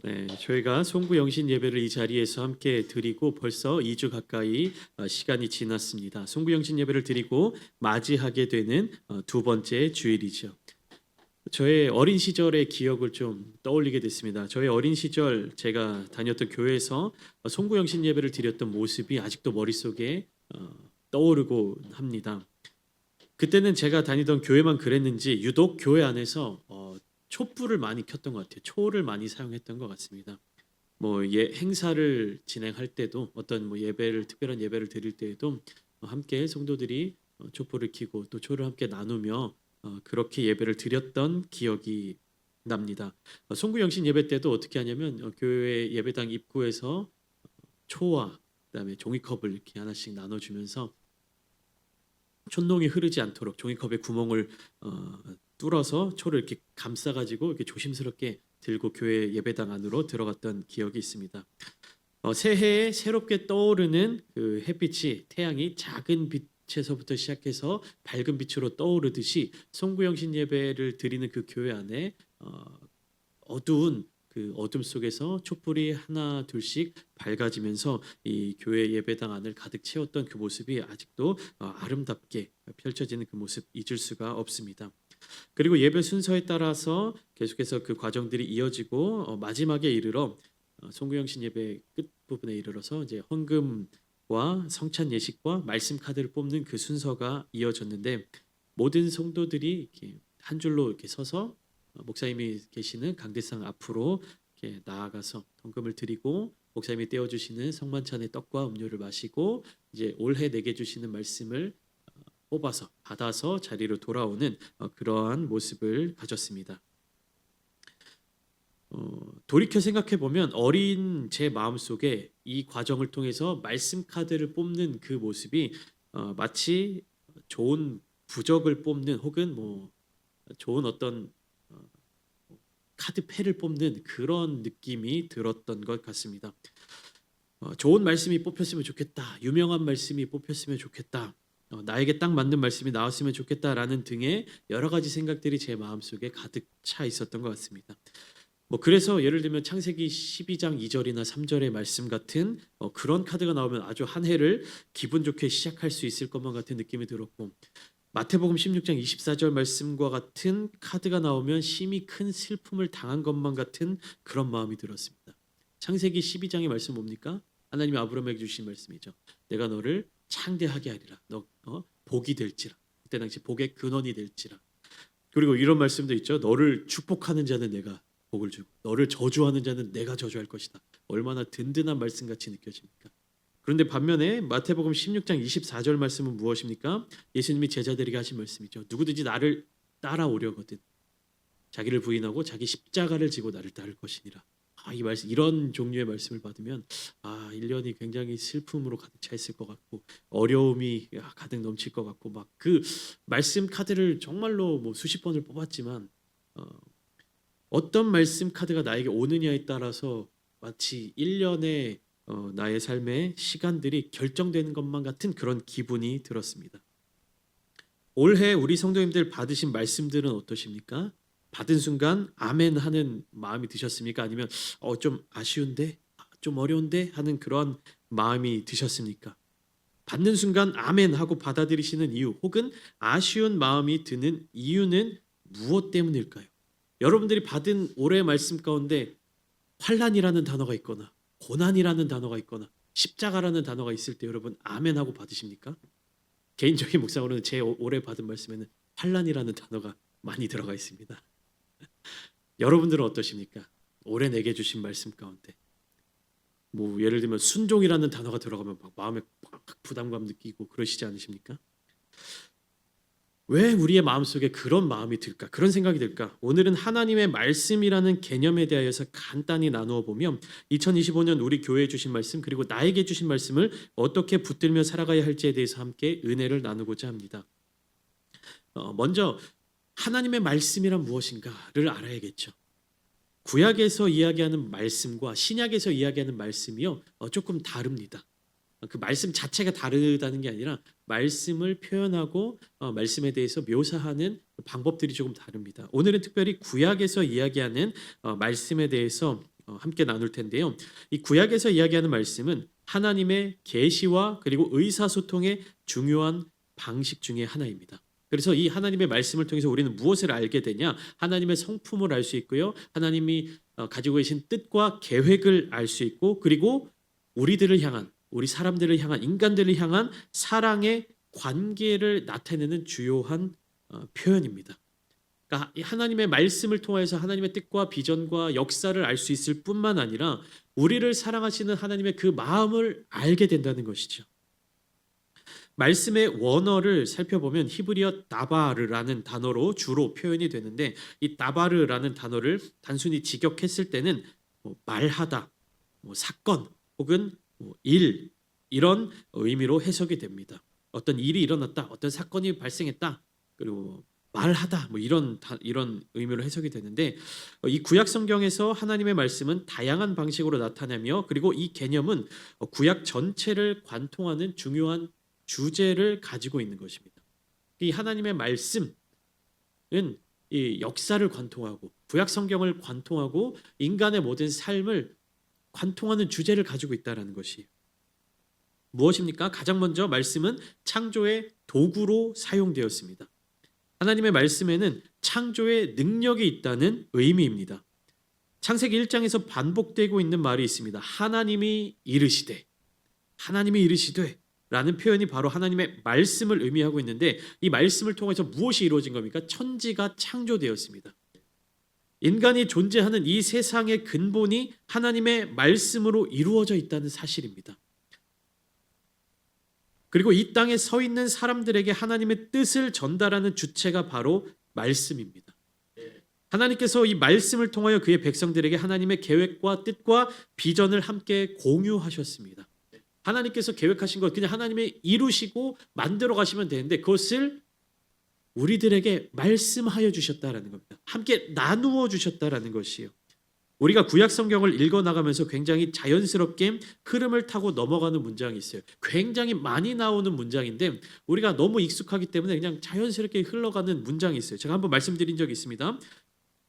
네, 저희가 송구 영신 예배를 이 자리에서 함께 드리고 벌써 2주 가까이 시간이 지났습니다. 송구 영신 예배를 드리고 맞이하게 되는 두 번째 주일이죠. 저의 어린 시절의 기억을 좀 떠올리게 됐습니다. 저의 어린 시절 제가 다녔던 교회에서 송구 영신 예배를 드렸던 모습이 아직도 머릿속에 떠오르고 합니다. 그때는 제가 다니던 교회만 그랬는지 유독 교회 안에서 촛불을 많이 켰던 것 같아요. 초를 많이 사용했던 것 같습니다. 행사를 진행할 때도 어떤 예배를 특별한 예배를 드릴 때에도 함께 성도들이 촛불을 켜고 또 초를 함께 나누며 그렇게 예배를 드렸던 기억이 납니다. 송구영신 예배 때도 어떻게 하냐면 교회 예배당 입구에서 초와 그다음에 종이컵을 이렇게 하나씩 나눠주면서 촛농이 흐르지 않도록 종이컵에 구멍을 뚫어서 초를 이렇게 감싸가지고 이렇게 조심스럽게 들고 교회 예배당 안으로 들어갔던 기억이 있습니다. 새해에 새롭게 떠오르는 그 햇빛이 태양이 작은 빛에서부터 시작해서 밝은 빛으로 떠오르듯이 송구영신 예배를 드리는 그 교회 안에 어두운 그 어둠 속에서 촛불이 하나 둘씩 밝아지면서 이 교회 예배당 안을 가득 채웠던 그 모습이 아직도 아름답게 펼쳐지는 그 모습 잊을 수가 없습니다. 그리고 예배 순서에 따라서 계속해서 그 과정들이 이어지고 마지막에 이르러 송구영신 예배 끝 부분에 이르러서 이제 헌금과 성찬 예식과 말씀 카드를 뽑는 그 순서가 이어졌는데 모든 성도들이 이렇게 한 줄로 이렇게 서서 목사님이 계시는 강대상 앞으로 이렇게 나아가서 헌금을 드리고 목사님이 떼어 주시는 성만찬의 떡과 음료를 마시고 이제 올해 내게 주시는 말씀을 뽑아서 받아서 자리로 돌아오는 그러한 모습을 가졌습니다. 돌이켜 생각해 보면 어린 제 마음속에 이 과정을 통해서 말씀 카드를 뽑는 그 모습이 마치 좋은 부적을 뽑는 혹은 좋은 어떤 카드패를 뽑는 그런 느낌이 들었던 것 같습니다. 좋은 말씀이 뽑혔으면 좋겠다. 유명한 말씀이 뽑혔으면 좋겠다. 나에게 딱 맞는 말씀이 나왔으면 좋겠다라는 등의 여러 가지 생각들이 제 마음속에 가득 차 있었던 것 같습니다. 그래서 예를 들면 창세기 12장 2절이나 3절의 말씀 같은 그런 카드가 나오면 아주 한 해를 기분 좋게 시작할 수 있을 것만 같은 느낌이 들었고 마태복음 16장 24절 말씀과 같은 카드가 나오면 심히 큰 슬픔을 당한 것만 같은 그런 마음이 들었습니다. 창세기 12장의 말씀 뭡니까? 하나님이 아브라함에게 주신 말씀이죠. 내가 너를 창대하게 하리라. 너 복이 될지라. 그때 당시 복의 근원이 될지라. 그리고 이런 말씀도 있죠. 너를 축복하는 자는 내가 복을 주고 너를 저주하는 자는 내가 저주할 것이다. 얼마나 든든한 말씀같이 느껴집니까? 그런데 반면에 마태복음 16장 24절 말씀은 무엇입니까? 예수님이 제자들에게 하신 말씀이죠. 누구든지 나를 따라오려거든 자기를 부인하고 자기 십자가를 지고 나를 따를 것이니라. 이 말씀 이런 종류의 말씀을 받으면 1년이 굉장히 슬픔으로 가득 차 있을 것 같고 어려움이 가득 넘칠 것 같고 막 그 말씀 카드를 정말로 수십 번을 뽑았지만 어떤 말씀 카드가 나에게 오느냐에 따라서 마치 1년의 나의 삶의 시간들이 결정되는 것만 같은 그런 기분이 들었습니다. 올해 우리 성도님들 받으신 말씀들은 어떠십니까? 받은 순간 아멘 하는 마음이 드셨습니까? 아니면 좀 아쉬운데? 좀 어려운데? 하는 그런 마음이 드셨습니까? 받는 순간 아멘 하고 받아들이시는 이유 혹은 아쉬운 마음이 드는 이유는 무엇 때문일까요? 여러분들이 받은 올해의 말씀 가운데 환난이라는 단어가 있거나 고난이라는 단어가 있거나 십자가라는 단어가 있을 때 여러분 아멘 하고 받으십니까? 개인적인 묵상으로는 제 올해 받은 말씀에는 환난이라는 단어가 많이 들어가 있습니다. 여러분들은 어떠십니까? 올해 내게 주신 말씀 가운데 예를 들면 순종이라는 단어가 들어가면 막 마음에 막 부담감 느끼고 그러시지 않으십니까? 왜 우리의 마음속에 그런 마음이 들까? 그런 생각이 들까? 오늘은 하나님의 말씀이라는 개념에 대하여서 간단히 나누어 보면 2025년 우리 교회에 주신 말씀 그리고 나에게 주신 말씀을 어떻게 붙들며 살아가야 할지에 대해서 함께 은혜를 나누고자 합니다. 먼저 하나님의 말씀이란 무엇인가를 알아야겠죠. 구약에서 이야기하는 말씀과 신약에서 이야기하는 말씀이요 조금 다릅니다. 그 말씀 자체가 다르다는 게 아니라 말씀을 표현하고 말씀에 대해서 묘사하는 방법들이 조금 다릅니다. 오늘은 특별히 구약에서 이야기하는 말씀에 대해서 함께 나눌 텐데요. 이 구약에서 이야기하는 말씀은 하나님의 계시와 그리고 의사소통의 중요한 방식 중에 하나입니다. 그래서 이 하나님의 말씀을 통해서 우리는 무엇을 알게 되냐? 하나님의 성품을 알 수 있고요. 하나님이 가지고 계신 뜻과 계획을 알 수 있고, 그리고 우리들을 향한, 우리 사람들을 향한, 인간들을 향한 사랑의 관계를 나타내는 주요한 표현입니다. 그러니까 하나님의 말씀을 통해서 하나님의 뜻과 비전과 역사를 알 수 있을 뿐만 아니라 우리를 사랑하시는 하나님의 그 마음을 알게 된다는 것이죠. 말씀의 원어를 살펴보면 히브리어 다바르라는 단어로 주로 표현이 되는데, 이 다바르라는 단어를 단순히 직역했을 때는 말하다, 사건 혹은 일, 이런 의미로 해석이 됩니다. 어떤 일이 일어났다, 어떤 사건이 발생했다, 그리고 말하다, 이런 의미로 해석이 되는데, 이 구약 성경에서 하나님의 말씀은 다양한 방식으로 나타나며, 그리고 이 개념은 구약 전체를 관통하는 중요한 주제를 가지고 있는 것입니다. 이 하나님의 말씀은 이 역사를 관통하고 구약 성경을 관통하고 인간의 모든 삶을 관통하는 주제를 가지고 있다는 것이 무엇입니까? 가장 먼저 말씀은 창조의 도구로 사용되었습니다. 하나님의 말씀에는 창조의 능력이 있다는 의미입니다. 창세기 1장에서 반복되고 있는 말이 있습니다. 하나님이 이르시되 라는 표현이 바로 하나님의 말씀을 의미하고 있는데, 이 말씀을 통해서 무엇이 이루어진 겁니까? 천지가 창조되었습니다. 인간이 존재하는 이 세상의 근본이 하나님의 말씀으로 이루어져 있다는 사실입니다. 그리고 이 땅에 서 있는 사람들에게 하나님의 뜻을 전달하는 주체가 바로 말씀입니다. 하나님께서 이 말씀을 통하여 그의 백성들에게 하나님의 계획과 뜻과 비전을 함께 공유하셨습니다. 하나님께서 계획하신 것 그냥 하나님이 이루시고 만들어 가시면 되는데, 그것을 우리들에게 말씀하여 주셨다라는 겁니다. 함께 나누어 주셨다라는 것이에요. 우리가 구약 성경을 읽어 나가면서 굉장히 자연스럽게 흐름을 타고 넘어가는 문장이 있어요. 굉장히 많이 나오는 문장인데 우리가 너무 익숙하기 때문에 그냥 자연스럽게 흘러가는 문장이 있어요. 제가 한번 말씀드린 적이 있습니다.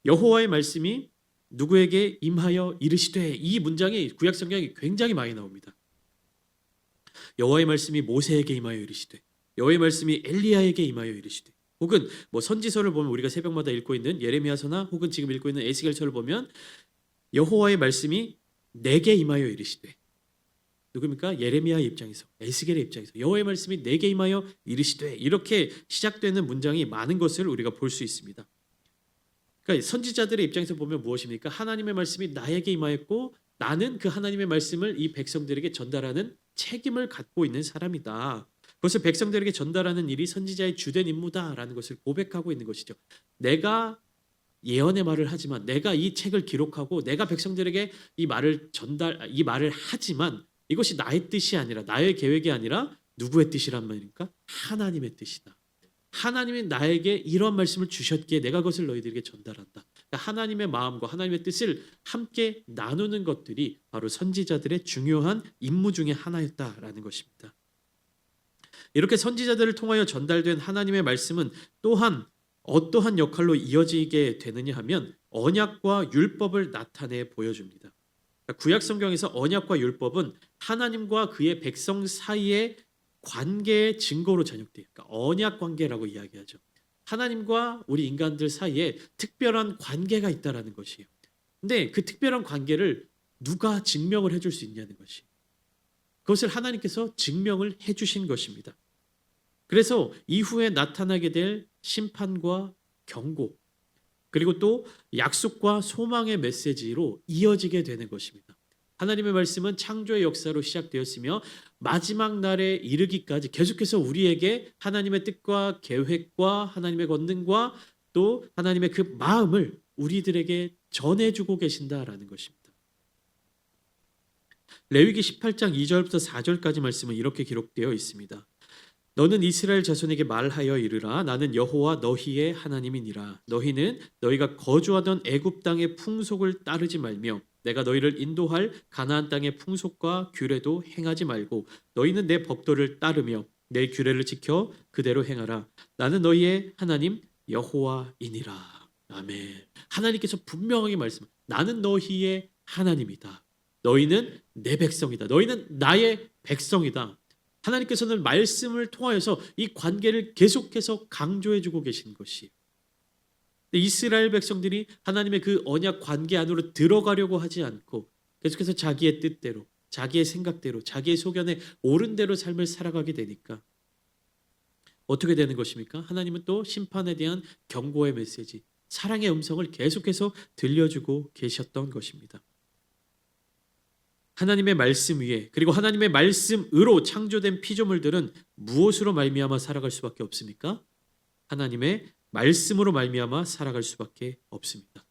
여호와의 말씀이 누구에게 임하여 이르시되, 이 문장이 구약 성경에 굉장히 많이 나옵니다. 여호와의 말씀이 모세에게 임하여 이르시되, 여호와의 말씀이 엘리야에게 임하여 이르시되, 혹은 선지서를 보면 우리가 새벽마다 읽고 있는 예레미야서나 혹은 지금 읽고 있는 에스겔서를 보면 여호와의 말씀이 내게 임하여 이르시되, 누굽니까? 예레미야의 입장에서, 에스겔의 입장에서 여호와의 말씀이 내게 임하여 이르시되, 이렇게 시작되는 문장이 많은 것을 우리가 볼 수 있습니다. 그러니까 선지자들의 입장에서 보면 무엇입니까? 하나님의 말씀이 나에게 임하였고 나는 그 하나님의 말씀을 이 백성들에게 전달하는 책임을 갖고 있는 사람이다. 그것을 백성들에게 전달하는 일이 선지자의 주된 임무다라는 것을 고백하고 있는 것이죠. 내가 예언의 말을 하지만, 내가 이 책을 기록하고 내가 백성들에게 이 말을 하지만 이것이 나의 뜻이 아니라, 나의 계획이 아니라 누구의 뜻이란 말입니까? 하나님의 뜻이다. 하나님이 나에게 이런 말씀을 주셨기에 내가 그것을 너희들에게 전달한다. 그러니까 하나님의 마음과 하나님의 뜻을 함께 나누는 것들이 바로 선지자들의 중요한 임무 중에 하나였다라는 것입니다. 이렇게 선지자들을 통하여 전달된 하나님의 말씀은 또한 어떠한 역할로 이어지게 되느냐 하면 언약과 율법을 나타내 보여줍니다. 구약 성경에서 언약과 율법은 하나님과 그의 백성 사이의 관계의 증거로 전역돼요. 그러니까 언약 관계라고 이야기하죠. 하나님과 우리 인간들 사이에 특별한 관계가 있다라는 것이에요. 근데 그 특별한 관계를 누가 증명을 해줄 수 있냐는 것이, 그것을 하나님께서 증명을 해주신 것입니다. 그래서 이후에 나타나게 될 심판과 경고, 그리고 또 약속과 소망의 메시지로 이어지게 되는 것입니다. 하나님의 말씀은 창조의 역사로 시작되었으며 마지막 날에 이르기까지 계속해서 우리에게 하나님의 뜻과 계획과 하나님의 권능과 또 하나님의 그 마음을 우리들에게 전해주고 계신다라는 것입니다. 레위기 18장 2절부터 4절까지 말씀은 이렇게 기록되어 있습니다. 너는 이스라엘 자손에게 말하여 이르라. 나는 여호와 너희의 하나님이니라. 너희는 너희가 거주하던 애굽 땅의 풍속을 따르지 말며 내가 너희를 인도할 가나안 땅의 풍속과 규례도 행하지 말고 너희는 내 법도를 따르며 내 규례를 지켜 그대로 행하라. 나는 너희의 하나님 여호와이니라. 아멘. 하나님께서 분명하게 말씀, 나는 너희의 하나님이다. 너희는 내 백성이다. 너희는 나의 백성이다. 하나님께서는 말씀을 통하여서 이 관계를 계속해서 강조해주고 계신 것이, 이스라엘 백성들이 하나님의 그 언약 관계 안으로 들어가려고 하지 않고 계속해서 자기의 뜻대로, 자기의 생각대로, 자기의 소견에 옳은 대로 삶을 살아가게 되니까 어떻게 되는 것입니까? 하나님은 또 심판에 대한 경고의 메시지, 사랑의 음성을 계속해서 들려주고 계셨던 것입니다. 하나님의 말씀 위에, 그리고 하나님의 말씀으로 창조된 피조물들은 무엇으로 말미암아 살아갈 수밖에 없습니까? 하나님의 말씀으로 말미암아 살아갈 수밖에 없습니다.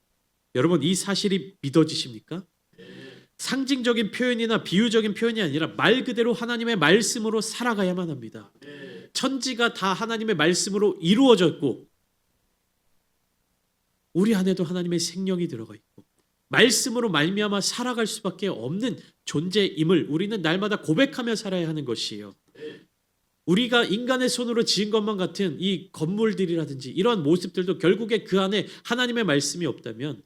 여러분, 이 사실이 믿어지십니까? 상징적인 표현이나 비유적인 표현이 아니라 말 그대로 하나님의 말씀으로 살아가야만 합니다. 천지가 다 하나님의 말씀으로 이루어졌고 우리 안에도 하나님의 생명이 들어가 있고 말씀으로 말미암아 살아갈 수밖에 없는 존재임을 우리는 날마다 고백하며 살아야 하는 것이에요. 우리가 인간의 손으로 지은 것만 같은 이 건물들이라든지 이러한 모습들도 결국에 그 안에 하나님의 말씀이 없다면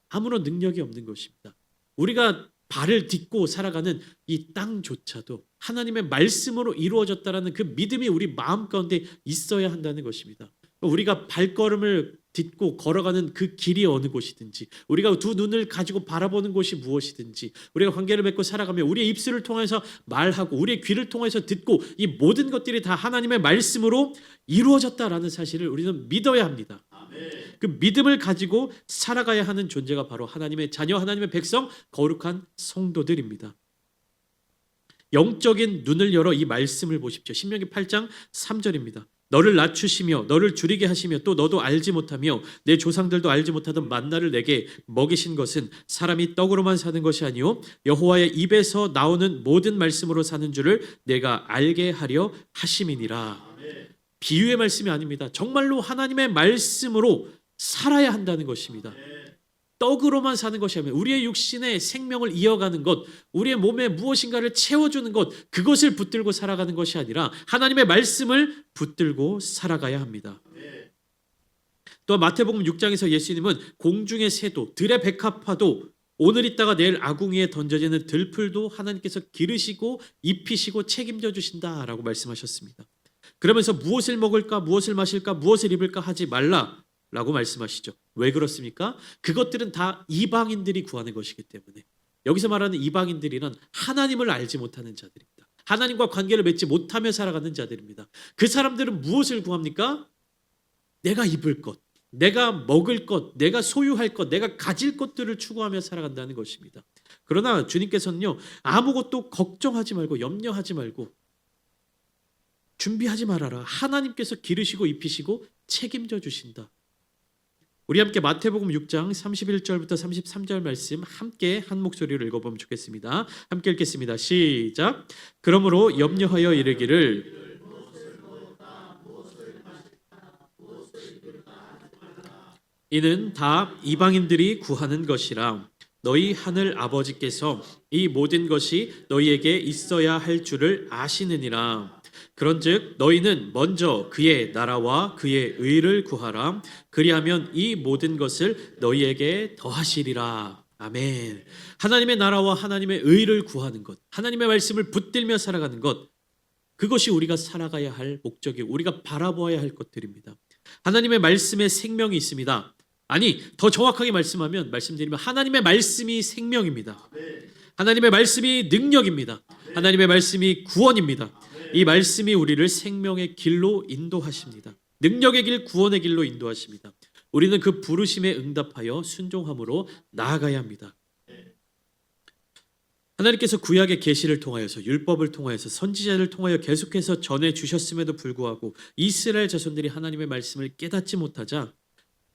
아무런 능력이 없는 것입니다. 우리가 발을 딛고 살아가는 이 땅조차도 하나님의 말씀으로 이루어졌다라는 그 믿음이 우리 마음 가운데 있어야 한다는 것입니다. 우리가 발걸음을 딛고 걸어가는 그 길이 어느 곳이든지, 우리가 두 눈을 가지고 바라보는 곳이 무엇이든지, 우리가 관계를 맺고 살아가며 우리의 입술을 통해서 말하고 우리의 귀를 통해서 듣고 이 모든 것들이 다 하나님의 말씀으로 이루어졌다라는 사실을 우리는 믿어야 합니다. 그 믿음을 가지고 살아가야 하는 존재가 바로 하나님의 자녀, 하나님의 백성, 거룩한 성도들입니다. 영적인 눈을 열어 이 말씀을 보십시오. 신명기 8장 3절입니다. 너를 낮추시며 너를 줄이게 하시며 또 너도 알지 못하며 내 조상들도 알지 못하던 만나를 내게 먹이신 것은 사람이 떡으로만 사는 것이 아니요 여호와의 입에서 나오는 모든 말씀으로 사는 줄을 내가 알게 하려 하심이니라. 비유의 말씀이 아닙니다. 정말로 하나님의 말씀으로 살아야 한다는 것입니다. 떡으로만 사는 것이 아니라 우리의 육신의 생명을 이어가는 것, 우리의 몸에 무엇인가를 채워주는 것, 그것을 붙들고 살아가는 것이 아니라 하나님의 말씀을 붙들고 살아가야 합니다. 또 마태복음 6장에서 예수님은 공중의 새도, 들의 백합화도, 오늘 있다가 내일 아궁이에 던져지는 들풀도 하나님께서 기르시고 입히시고 책임져 주신다라고 말씀하셨습니다. 그러면서 무엇을 먹을까, 무엇을 마실까, 무엇을 입을까 하지 말라 라고 말씀하시죠. 왜 그렇습니까? 그것들은 다 이방인들이 구하는 것이기 때문에. 여기서 말하는 이방인들이란 하나님을 알지 못하는 자들입니다. 하나님과 관계를 맺지 못하며 살아가는 자들입니다. 그 사람들은 무엇을 구합니까? 내가 입을 것, 내가 먹을 것, 내가 소유할 것, 내가 가질 것들을 추구하며 살아간다는 것입니다. 그러나 주님께서는요, 아무것도 걱정하지 말고 염려하지 말고 준비하지 말아라. 하나님께서 기르시고 입히시고 책임져 주신다. 우리 함께 마태복음 6장 31절부터 33절 말씀 함께 한 목소리로 읽어보면 좋겠습니다. 함께 읽겠습니다. 시작. 그러므로 염려하여 이르기를 이는 다 이방인들이 구하는 것이라. 너희 하늘 아버지께서 이 모든 것이 너희에게 있어야 할 줄을 아시느니라. 그런즉 너희는 먼저 그의 나라와 그의 의를 구하라. 그리하면 이 모든 것을 너희에게 더하시리라. 아멘. 하나님의 나라와 하나님의 의를 구하는 것, 하나님의 말씀을 붙들며 살아가는 것, 그것이 우리가 살아가야 할 목적이고 우리가 바라보아야 할 것들입니다. 하나님의 말씀에 생명이 있습니다. 아니, 더 정확하게 말씀드리면 하나님의 말씀이 생명입니다. 하나님의 말씀이 능력입니다. 하나님의 말씀이 구원입니다. 이 말씀이 우리를 생명의 길로 인도하십니다. 능력의 길, 구원의 길로 인도하십니다. 우리는 그 부르심에 응답하여 순종함으로 나아가야 합니다. 하나님께서 구약의 계시를 통하여서, 율법을 통하여서, 선지자를 통하여 계속해서 전해 주셨음에도 불구하고 이스라엘 자손들이 하나님의 말씀을 깨닫지 못하자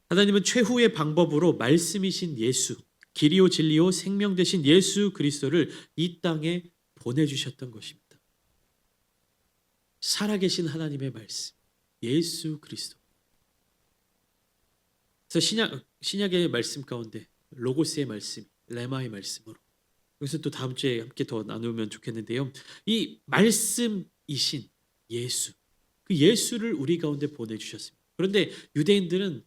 하나님은 최후의 방법으로 말씀이신 예수, 길이요 진리요 생명 되신 예수 그리스도를 이 땅에 보내주셨던 것입니다. 살아계신 하나님의 말씀, 예수 그리스도. 그래서 신약의 말씀 가운데 로고스의 말씀, 레마의 말씀으로, 여기서 또 다음 주에 함께 더 나누면 좋겠는데요. 이 말씀이신 예수, 그 예수를 우리 가운데 보내주셨습니다. 그런데 유대인들은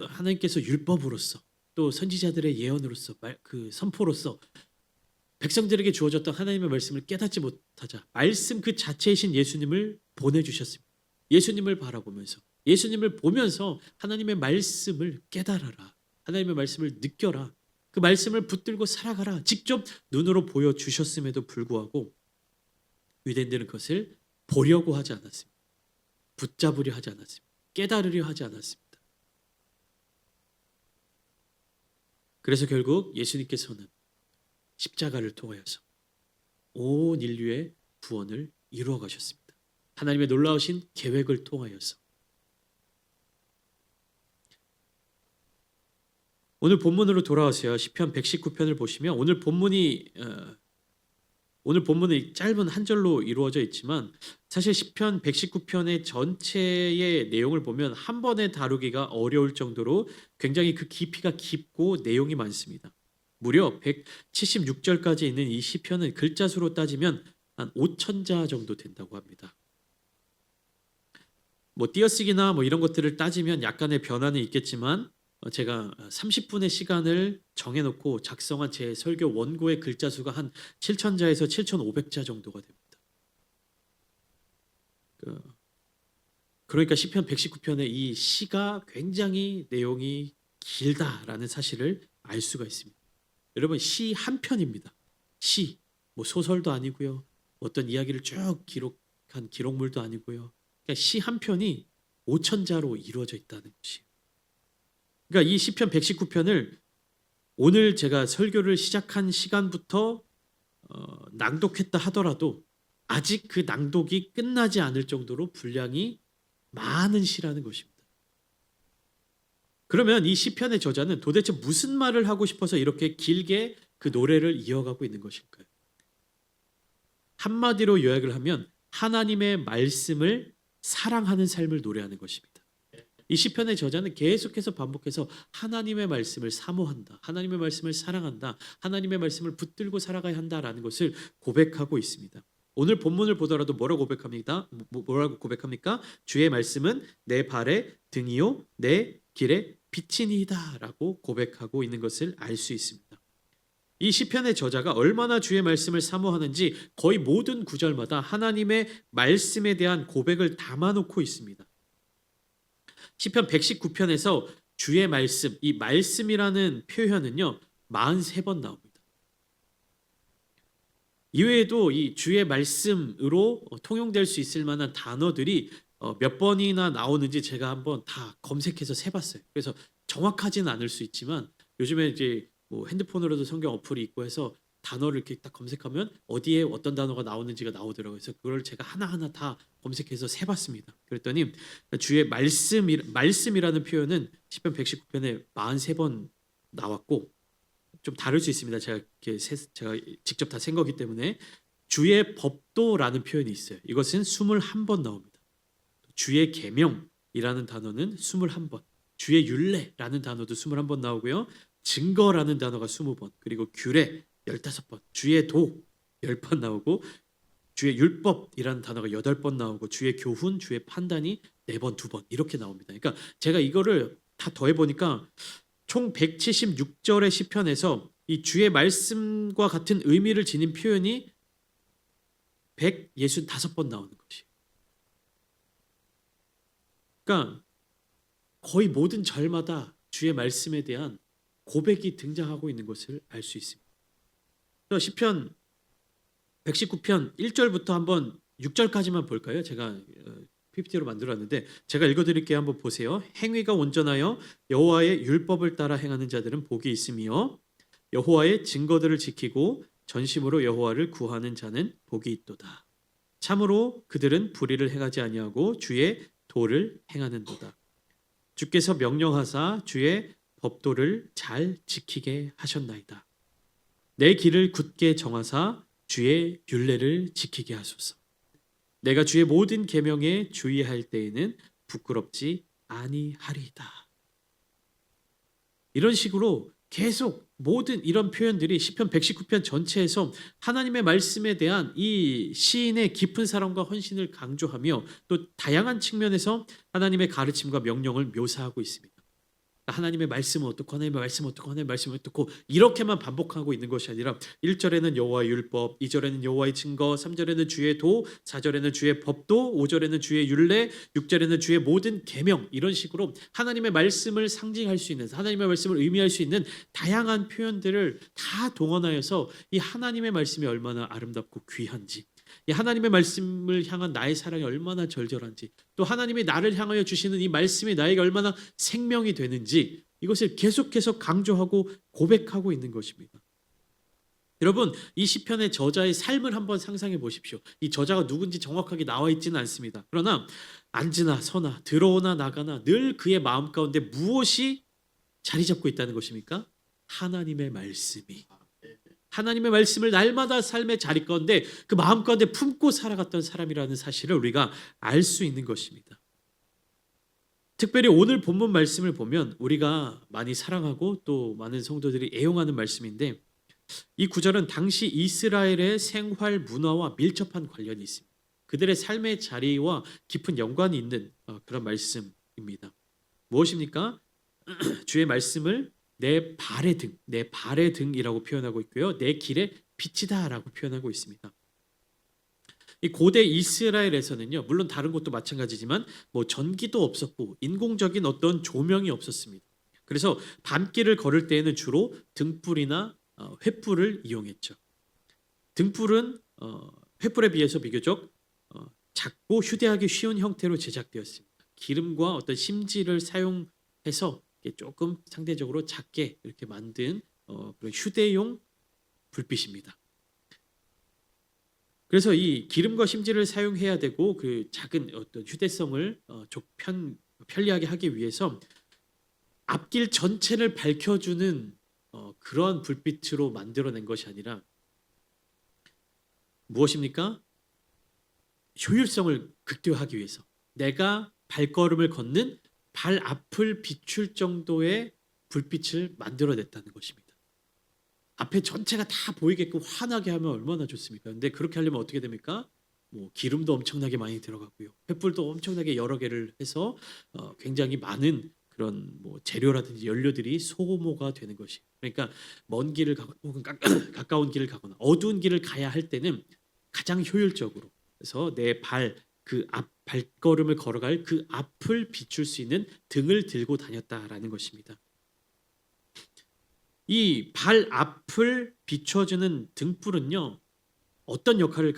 하나님께서 율법으로서 또 선지자들의 예언으로서 그 선포로서 백성들에게 주어졌던 하나님의 말씀을 깨닫지 못하자 말씀 그 자체이신 예수님을 보내주셨습니다. 예수님을 바라보면서 예수님을 보면서 하나님의 말씀을 깨달아라. 하나님의 말씀을 느껴라. 그 말씀을 붙들고 살아가라. 직접 눈으로 보여주셨음에도 불구하고 유대인들은 그것을 보려고 하지 않았습니다. 붙잡으려 하지 않았습니다. 깨달으려 하지 않았습니다. 그래서 결국 예수님께서는 십자가를 통하여서 온 인류의 구원을 이루어 가셨습니다. 하나님의 놀라우신 계획을 통하여서. 오늘 본문으로 돌아와서요. 시편 119편을 보시면 오늘 본문이 짧은 한 절로 이루어져 있지만 사실 시편 119편의 전체의 내용을 보면 한 번에 다루기가 어려울 정도로 굉장히 그 깊이가 깊고 내용이 많습니다. 무려 176절까지 있는 이 시편은 글자 수로 따지면 한 5,000자 정도 된다고 합니다. 뭐 띄어쓰기나 뭐 이런 것들을 따지면 약간의 변화는 있겠지만 제가 30분의 시간을 정해놓고 작성한 제 설교 원고의 글자 수가 한 7,000자에서 7,500자 정도가 됩니다. 그러니까 시편 119편의 이 시가 굉장히 내용이 길다라는 사실을 알 수가 있습니다. 여러분 시 한 편입니다. 시, 뭐 소설도 아니고요. 어떤 이야기를 쭉 기록한 기록물도 아니고요. 그러니까 시 한 편이 5,000자로 이루어져 있다는 것이에요. 그러니까 이 시편 119편을 오늘 제가 설교를 시작한 시간부터 낭독했다 하더라도 아직 그 낭독이 끝나지 않을 정도로 분량이 많은 시라는 것입니다. 그러면 이 시편의 저자는 도대체 무슨 말을 하고 싶어서 이렇게 길게 그 노래를 이어가고 있는 것일까요? 한마디로 요약을 하면 하나님의 말씀을 사랑하는 삶을 노래하는 것입니다. 이 시편의 저자는 계속해서 반복해서 하나님의 말씀을 사모한다. 하나님의 말씀을 사랑한다. 하나님의 말씀을 붙들고 살아가야 한다라는 것을 고백하고 있습니다. 오늘 본문을 보더라도 뭐라고 고백합니까? 주의 말씀은 내 발의 등이요 내 길의 빛이니이다라고 고백하고 있는 것을 알 수 있습니다. 이 시편의 저자가 얼마나 주의 말씀을 사모하는지 거의 모든 구절마다 하나님의 말씀에 대한 고백을 담아놓고 있습니다. 시편 119편에서 주의 말씀, 이 말씀이라는 표현은요 43번 나옵니다. 이외에도 이 주의 말씀으로 통용될 수 있을 만한 단어들이 몇 번이나 나오는지 제가 한번 다 검색해서 세봤어요. 그래서 정확하지는 않을 수 있지만 요즘에 이제 뭐 핸드폰으로도 성경 어플이 있고 해서 단어를 이렇게 딱 검색하면 어디에 어떤 단어가 나오는지가 나오더라고요. 그래서 그걸 제가 하나하나 다 검색해서 세봤습니다. 그랬더니 주의 말씀이라는 표현은 시편 119편에 43번 나왔고 좀 다를 수 있습니다. 제가 직접 다 센 거기 때문에 주의 법도라는 표현이 있어요. 이것은 21번 나옵니다. 주의 계명이라는 단어는 21번, 주의 율례라는 단어도 21번 나오고요. 증거라는 단어가 20번, 그리고 규례 15번, 주의 도 10번 나오고 주의 율법이라는 단어가 8번 나오고 주의 교훈, 주의 판단이 4번, 2번 이렇게 나옵니다. 그러니까 제가 이거를 다 더해 보니까 총 176절의 시편에서 이 주의 말씀과 같은 의미를 지닌 표현이 165번 나오는 것이에요. 그러니까 거의 모든 절마다 주의 말씀에 대한 고백이 등장하고 있는 것을 알 수 있습니다. 시편 119편 1절부터 한번 6절까지만 볼까요? 제가 PPT로 만들었는데 제가 읽어드릴게요. 한번 보세요. 행위가 온전하여 여호와의 율법을 따라 행하는 자들은 복이 있으며 여호와의 증거들을 지키고 전심으로 여호와를 구하는 자는 복이 있도다. 참으로 그들은 불의를 행하지 아니하고 주의 도를 행하는도다. 주께서 명령하사 주의 법도를 잘 지키게 하셨나이다. 내 길을 굳게 정하사 주의 율례를 지키게 하소서. 내가 주의 모든 계명에 주의할 때에는 부끄럽지 아니하리이다. 이런 식으로 계속 모든 이런 표현들이 시편 119편 전체에서 하나님의 말씀에 대한 이 시인의 깊은 사랑과 헌신을 강조하며 또 다양한 측면에서 하나님의 가르침과 명령을 묘사하고 있습니다. 하나님의 말씀은 어떻고 하나님의 말씀은 어떻고 하나님의 말씀은 어떻고 이렇게만 반복하고 있는 것이 아니라 1절에는 여호와의 율법, 2절에는 여호와의 증거, 3절에는 주의 도, 4절에는 주의 법도, 5절에는 주의 율례, 6절에는 주의 모든 계명 이런 식으로 하나님의 말씀을 상징할 수 있는 하나님의 말씀을 의미할 수 있는 다양한 표현들을 다 동원하여서 이 하나님의 말씀이 얼마나 아름답고 귀한지 이 하나님의 말씀을 향한 나의 사랑이 얼마나 절절한지 또 하나님이 나를 향하여 주시는 이 말씀이 나에게 얼마나 생명이 되는지 이것을 계속해서 강조하고 고백하고 있는 것입니다. 여러분 이 시편의 저자의 삶을 한번 상상해 보십시오. 이 저자가 누군지 정확하게 나와 있지는 않습니다. 그러나 앉으나 서나 들어오나 나가나 늘 그의 마음 가운데 무엇이 자리 잡고 있다는 것입니까? 하나님의 말씀이. 하나님의 말씀을 날마다 삶의 자리 가운데 그 마음 가운데 품고 살아갔던 사람이라는 사실을 우리가 알 수 있는 것입니다. 특별히 오늘 본문 말씀을 보면 우리가 많이 사랑하고 또 많은 성도들이 애용하는 말씀인데 이 구절은 당시 이스라엘의 생활 문화와 밀접한 관련이 있습니다. 그들의 삶의 자리와 깊은 연관이 있는 그런 말씀입니다. 무엇입니까? 주의 말씀을 내 발의 등이라고 표현하고 있고요. 내 길의 빛이다라고 표현하고 있습니다. 이 고대 이스라엘에서는요, 물론 다른 곳도 마찬가지지만 뭐 전기도 없었고 인공적인 어떤 조명이 없었습니다. 그래서 밤길을 걸을 때에는 주로 등불이나 횃불을 이용했죠. 등불은 횃불에 비해서 비교적 작고 휴대하기 쉬운 형태로 제작되었습니다. 기름과 어떤 심지를 사용해서 조금 상대적으로 작게 이렇게 만든 그런 휴대용 불빛입니다. 그래서 이 기름과 심지를 사용해야 되고 그 작은 어떤 휴대성을 편리하게 하기 위해서 앞길 전체를 밝혀주는 그런 불빛으로 만들어낸 것이 아니라 무엇입니까? 효율성을 극대화하기 위해서 내가 발걸음을 걷는 발 앞을 비출 정도의 불빛을 만들어냈다는 것입니다. 앞에 전체가 다 보이게끔 환하게 하면 얼마나 좋습니까? 근데 그렇게 하려면 어떻게 됩니까? 뭐 기름도 엄청나게 많이 들어가고요. 횃불도 엄청나게 여러 개를 해서 굉장히 많은 그런 뭐 재료라든지 연료들이 소모가 되는 것이. 그러니까 먼 길을 가거나 혹은 가까운 길을 가거나 어두운 길을 가야 할 때는 가장 효율적으로 그래서 내 그 앞 발걸음을 걸어갈 그 앞을 비출 수 있는 등을 들고 다녔다라는 것입니다. 이 발 앞을 비춰주는 등불은요 어떤 역할을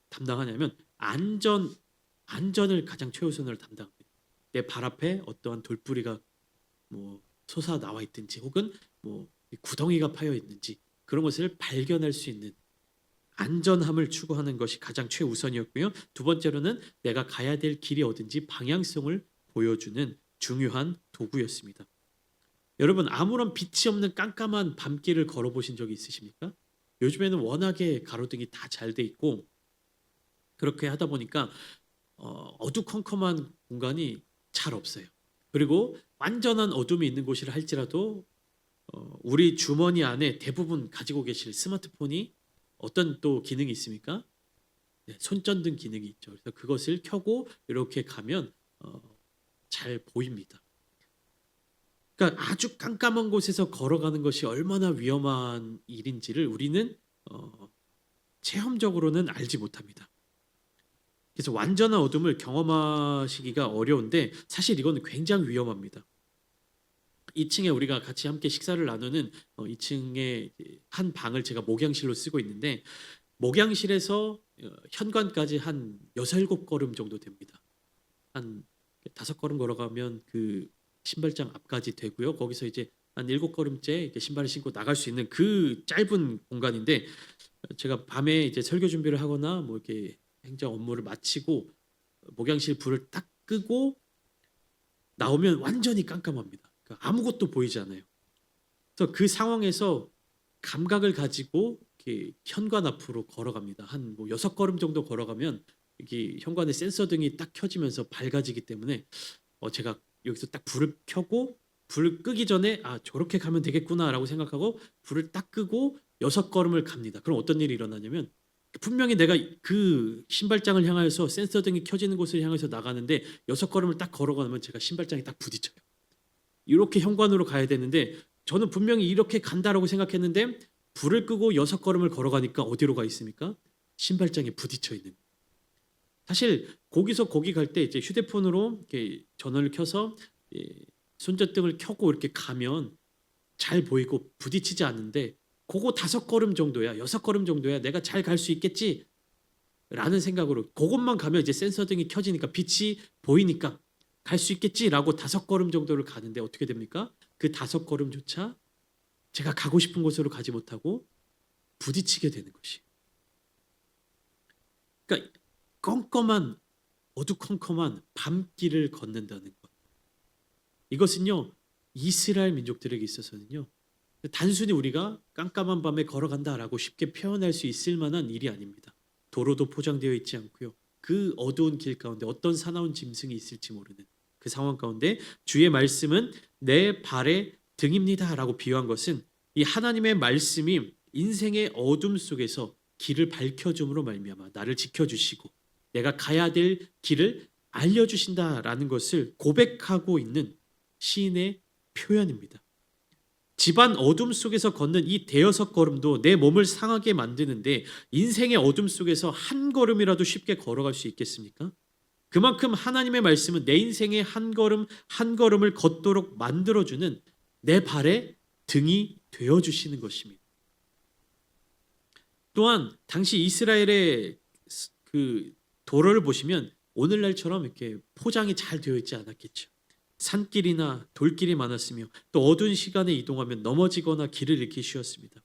담당하냐면 안전을 가장 최우선으로 담당합니다. 내 발 앞에 어떠한 돌부리가 뭐 솟아 나와 있든지 혹은 뭐 구덩이가 파여 있는지 그런 것을 발견할 수 있는 안전함을 추구하는 것이 가장 최우선이었고요. 두 번째로는 내가 가야 될 길이 어딘지 방향성을 보여주는 중요한 도구였습니다. 여러분 아무런 빛이 없는 깜깜한 밤길을 걸어보신 적이 있으십니까? 요즘에는 워낙에 가로등이 다 잘 돼 있고 그렇게 하다 보니까 어두컴컴한 공간이 잘 없어요. 그리고 완전한 어둠이 있는 곳이라 할지라도 우리 주머니 안에 대부분 가지고 계실 스마트폰이 어떤 또 기능이 있습니까? 네, 손전등 기능이 있죠. 그래서 그것을 켜고 이렇게 가면 잘 보입니다. 그러니까 아주 깜깜한 곳에서 걸어가는 것이 얼마나 위험한 일인지를 우리는 체험적으로는 알지 못합니다. 그래서 완전한 어둠을 경험하시기가 어려운데 사실 이건 굉장히 위험합니다. 2층에 우리가 같이 함께 식사를 나누는 2층에 한 방을 제가 목양실로 쓰고 있는데 목양실에서 현관까지 한 6, 7걸음 정도 됩니다. 한 5걸음 걸어가면 그 신발장 앞까지 되고요. 거기서 이제 한 7걸음째 신발을 신고 나갈 수 있는 그 짧은 공간인데 제가 밤에 이제 설교 준비를 하거나 뭐 이렇게 행정 업무를 마치고 목양실 불을 딱 끄고 나오면 완전히 깜깜합니다. 그러니까 아무것도 보이지 않아요. 그래서 그 상황에서 감각을 가지고 이렇게 현관 앞으로 걸어갑니다. 한 뭐 6걸음 정도 걸어가면 이게 현관에 센서 등이 딱 켜지면서 밝아지기 때문에 제가 여기서 딱 불을 켜고 불을 끄기 전에 아 저렇게 가면 되겠구나라고 생각하고 불을 딱 끄고 6걸음을 갑니다. 그럼 어떤 일이 일어나냐면 분명히 내가 그 신발장을 향하여서 센서 등이 켜지는 곳을 향해서 나가는데 6걸음을 딱 걸어가면 제가 신발장에 딱 부딪혀요. 이렇게 현관으로 가야 되는데 저는 분명히 이렇게 간다라고 생각했는데 불을 끄고 6걸음을 걸어가니까 어디로 가 있습니까? 신발장에 부딪혀 있는. 사실 거기서 거기 갈 때 이제 휴대폰으로 이렇게 전원을 켜서 예, 손전등을 켜고 이렇게 가면 잘 보이고 부딪히지 않는데 그거 5걸음 정도야, 6걸음 정도야 내가 잘 갈 수 있겠지 라는 생각으로 그것만 가면 이제 센서 등이 켜지니까 빛이 보이니까 갈 수 있겠지라고 5걸음 정도를 가는데 어떻게 됩니까? 그 5걸음조차 제가 가고 싶은 곳으로 가지 못하고 부딪히게 되는 것이. 그러니까 껌껌한 어두컴컴한 밤길을 걷는다는 것. 이것은요 이스라엘 민족들에게 있어서는요 단순히 우리가 깜깜한 밤에 걸어간다라고 쉽게 표현할 수 있을 만한 일이 아닙니다. 도로도 포장되어 있지 않고요. 그 어두운 길 가운데 어떤 사나운 짐승이 있을지 모르는 그 상황 가운데 주의 말씀은 내 발의 등입니다라고 비유한 것은 이 하나님의 말씀이 인생의 어둠 속에서 길을 밝혀줌으로 말미암아 나를 지켜주시고 내가 가야 될 길을 알려주신다라는 것을 고백하고 있는 시인의 표현입니다. 집안 어둠 속에서 걷는 이 대여섯 걸음도 내 몸을 상하게 만드는데 인생의 어둠 속에서 한 걸음이라도 쉽게 걸어갈 수 있겠습니까? 그만큼 하나님의 말씀은 내 인생의 한 걸음 한 걸음을 걷도록 만들어주는 내 발의 등이 되어주시는 것입니다. 또한 당시 이스라엘의 그 도로를 보시면 오늘날처럼 이렇게 포장이 잘 되어 있지 않았겠죠. 산길이나 돌길이 많았으며 또 어두운 시간에 이동하면 넘어지거나 길을 잃기 쉬웠습니다.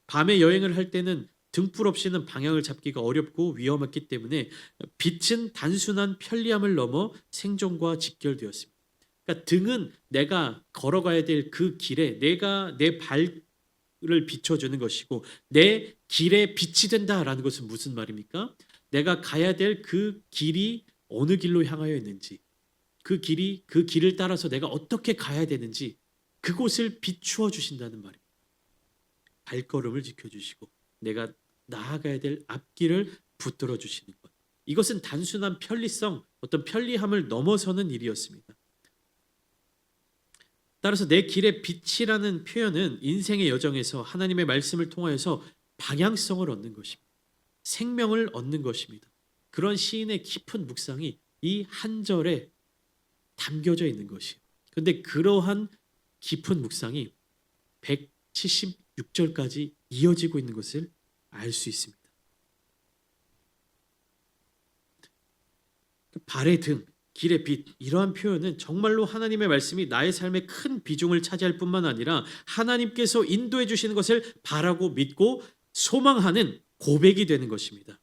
밤에 여행을 할 때는 등불 없이는 방향을 잡기가 어렵고 위험했기 때문에 빛은 단순한 편리함을 넘어 생존과 직결되었습니다. 그러니까 등은 내가 걸어가야 될 그 길에 내가 내 발을 비춰주는 것이고 내 길에 빛이 된다라는 것은 무슨 말입니까? 내가 가야 될 그 길이 어느 길로 향하여 있는지 그 길을 따라서 내가 어떻게 가야 되는지 그곳을 비추어 주신다는 말입니다. 발걸음을 지켜주시고 내가 나아가야 될 앞길을 붙들어 주시는 것. 이것은 단순한 편리성, 어떤 편리함을 넘어서는 일이었습니다. 따라서 내 길의 빛이라는 표현은 인생의 여정에서 하나님의 말씀을 통하여서 방향성을 얻는 것입니다. 생명을 얻는 것입니다. 그런 시인의 깊은 묵상이 이 한 절에 담겨져 있는 것이에요. 그런데 그러한 깊은 묵상이 176절까지 이어지고 있는 것을 알 수 있습니다. 발의 등, 길의 빛 이러한 표현은 정말로 하나님의 말씀이 나의 삶에 큰 비중을 차지할 뿐만 아니라 하나님께서 인도해 주시는 것을 바라고 믿고 소망하는 고백이 되는 것입니다.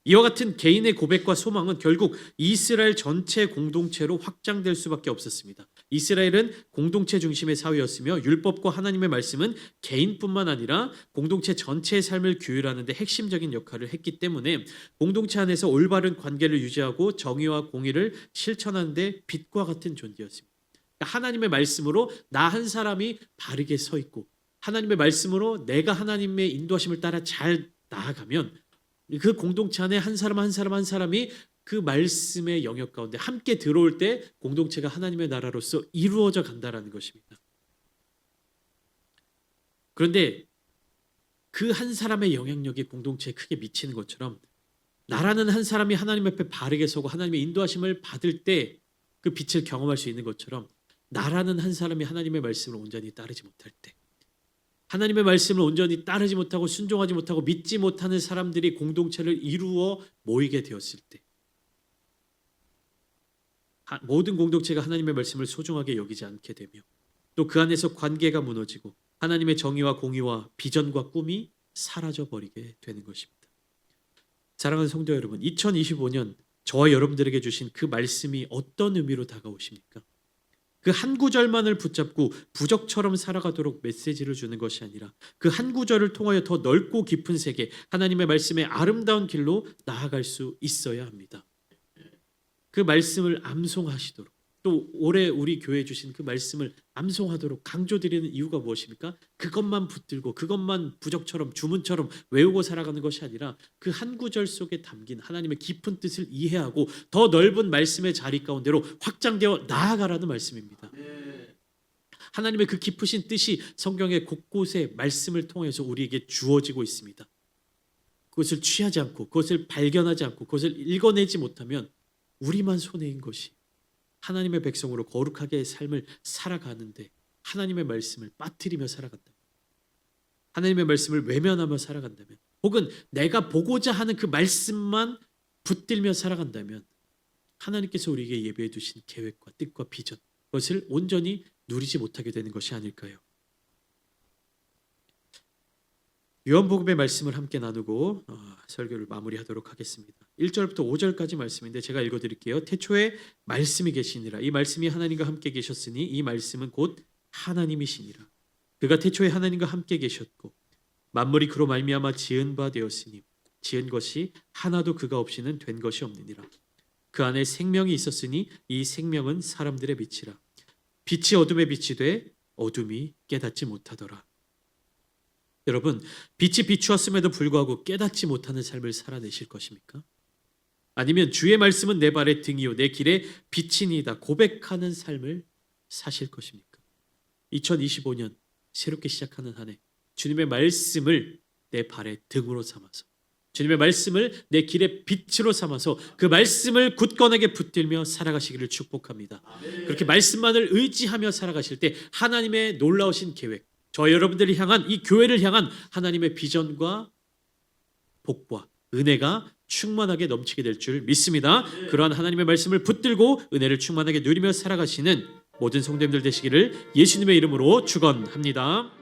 이와 같은 개인의 고백과 소망은 결국 이스라엘 전체 공동체로 확장될 수밖에 없었습니다. 이스라엘은 공동체 중심의 사회였으며 율법과 하나님의 말씀은 개인뿐만 아니라 공동체 전체의 삶을 규율하는 데 핵심적인 역할을 했기 때문에 공동체 안에서 올바른 관계를 유지하고 정의와 공의를 실천하는 데 빛과 같은 존재였습니다. 하나님의 말씀으로 나 한 사람이 바르게 서 있고 하나님의 말씀으로 내가 하나님의 인도하심을 따라 잘 나아가면 그 공동체 안에 한 사람 한 사람 한 사람이 그 말씀의 영역 가운데 함께 들어올 때 공동체가 하나님의 나라로서 이루어져 간다라는 것입니다. 그런데 그 한 사람의 영향력이 공동체에 크게 미치는 것처럼 나라는 한 사람이 하나님 앞에 바르게 서고 하나님의 인도하심을 받을 때 그 빛을 경험할 수 있는 것처럼 나라는 한 사람이 하나님의 말씀을 온전히 따르지 못할 때 하나님의 말씀을 온전히 따르지 못하고 순종하지 못하고 믿지 못하는 사람들이 공동체를 이루어 모이게 되었을 때 모든 공동체가 하나님의 말씀을 소중하게 여기지 않게 되며 또 그 안에서 관계가 무너지고 하나님의 정의와 공의와 비전과 꿈이 사라져버리게 되는 것입니다. 사랑하는 성도 여러분, 2025년 저와 여러분들에게 주신 그 말씀이 어떤 의미로 다가오십니까? 그 한 구절만을 붙잡고 부적처럼 살아가도록 메시지를 주는 것이 아니라 그 한 구절을 통하여 더 넓고 깊은 세계, 하나님의 말씀의 아름다운 길로 나아갈 수 있어야 합니다. 그 말씀을 암송하시도록 또 올해 우리 교회에 주신 그 말씀을 암송하도록 강조드리는 이유가 무엇입니까? 그것만 붙들고 그것만 부적처럼 주문처럼 외우고 살아가는 것이 아니라 그 한 구절 속에 담긴 하나님의 깊은 뜻을 이해하고 더 넓은 말씀의 자리 가운데로 확장되어 나아가라는 말씀입니다. 하나님의 그 깊으신 뜻이 성경의 곳곳에 말씀을 통해서 우리에게 주어지고 있습니다. 그것을 취하지 않고 그것을 발견하지 않고 그것을 읽어내지 못하면 우리만 손해인 것이 하나님의 백성으로 거룩하게 삶을 살아가는데 하나님의 말씀을 빠뜨리며 살아간다. 하나님의 말씀을 외면하며 살아간다면 혹은 내가 보고자 하는 그 말씀만 붙들며 살아간다면 하나님께서 우리에게 예배해 두신 계획과 뜻과 비전 그것을 온전히 누리지 못하게 되는 것이 아닐까요? 요한복음의 말씀을 함께 나누고 설교를 마무리하도록 하겠습니다. 1절부터 5절까지 말씀인데 제가 읽어드릴게요. 태초에 말씀이 계시니라. 이 말씀이 하나님과 함께 계셨으니 이 말씀은 곧 하나님이시니라. 그가 태초에 하나님과 함께 계셨고 만물이 그로 말미암아 지은 바 되었으니 지은 것이 하나도 그가 없이는 된 것이 없느니라. 그 안에 생명이 있었으니 이 생명은 사람들의 빛이라. 빛이 어둠에 비치되 어둠이 깨닫지 못하더라. 여러분, 빛이 비추었음에도 불구하고 깨닫지 못하는 삶을 살아내실 것입니까? 아니면 주의 말씀은 내 발의 등이요 내 길의 빛이니이다 고백하는 삶을 사실 것입니까? 2025년 새롭게 시작하는 한 해 주님의 말씀을 내 발의 등으로 삼아서 주님의 말씀을 내 길의 빛으로 삼아서 그 말씀을 굳건하게 붙들며 살아가시기를 축복합니다. 그렇게 말씀만을 의지하며 살아가실 때 하나님의 놀라우신 계획 저 여러분들을 향한 이 교회를 향한 하나님의 비전과 복과 은혜가 충만하게 넘치게 될 줄 믿습니다. 그러한 하나님의 말씀을 붙들고 은혜를 충만하게 누리며 살아가시는 모든 성도님들 되시기를 예수님의 이름으로 축원합니다.